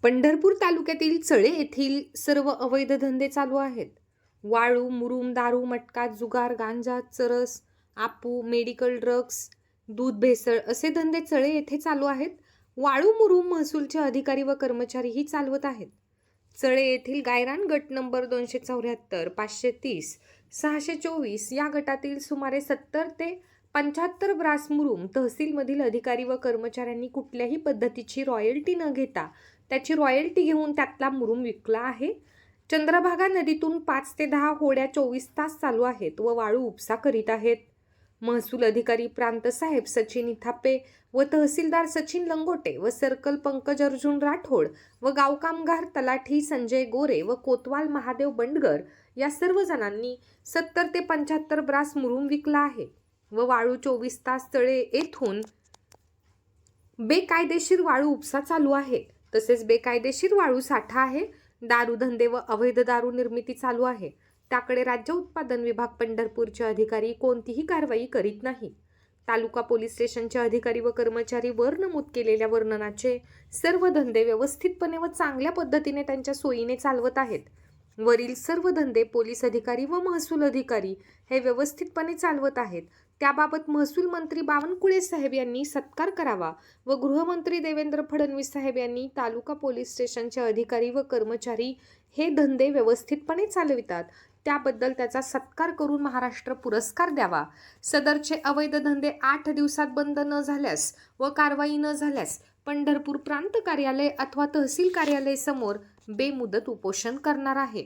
पंढरपूर तालुक्यातील चळे येथील सर्व अवैध धंदे चालू आहेत. वाळू, मुरुम, दारू, मटका, जुगार, गांजा, चरस, आपू, मेडिकल ड्रग्ज, दूध भेसळ असे धंदे चळे येथे चालू आहेत. वाळू, मुरुम महसूलचे अधिकारी व कर्मचारीही चालवत आहेत. चळे येथील गायरान गट नंबर 274, 530, 624 या गटातील सुमारे 70 ते 75 ब्रास मुरुम तहसीलमधील अधिकारी व कर्मचाऱ्यांनी कुठल्याही पद्धतीची रॉयल्टी न घेता त्याची रॉयल्टी घेऊन त्यातला मुरुम विकला आहे. चंद्रभागा नदीतून 5 ते 10 होड्या 24 तास चालू आहेत व वाळू उपसा करीत आहेत. महसूल अधिकारी प्रांतसाहेब सचिन इथापे व तहसीलदार सचिन लंगोटे व सर्कल पंकज अर्जुन राठोड व गाव कामगार तलाठी संजय गोरे व कोतवाल महादेव बंडगर या सर्व जणांनी 70 ते 75 ब्रास मुरुम विकला आहे व वाळू 24 तास चळे येथून बेकायदेशीर वाळू उपसा चालू आहे. तसेच बेकायदेशीर वाळू साठा आहे. दारू धंदे व अवैध दारू निर्मिती चालू आहे. त्याकडे राज्य उत्पादन विभाग पंढरपूरचे अधिकारी कोणतीही कारवाई करीत नाही. तालुका पोलीस स्टेशनचे अधिकारी व कर्मचारी वर नमूद केलेल्या वर्णनाचे सर्व धंदे व्यवस्थितपणे व चांगल्या पद्धतीने त्यांच्या सोयीने चालवत आहेत. वरील सर्व धंदे पोलीस अधिकारी व महसूल अधिकारी हे व्यवस्थितपणे चालवत आहेत. त्याबाबत महसूल मंत्री बावनकुळे साहेब यांनी सत्कार करावा व गृहमंत्री देवेंद्र फडणवीस साहेब यांनी तालुका पोलीस स्टेशनचे अधिकारी व कर्मचारी हे धंदे व्यवस्थितपणे चालवितात त्याबद्दल त्याचा सत्कार करून महाराष्ट्र पुरस्कार द्यावा. सदरचे अवैध धंदे 8 दिवसात बंद न झाल्यास व कारवाई न झाल्यास पंढरपूर प्रांत कार्यालय अथवा तहसील कार्यालय समोर बेमुदत उपोषण करणार आहे.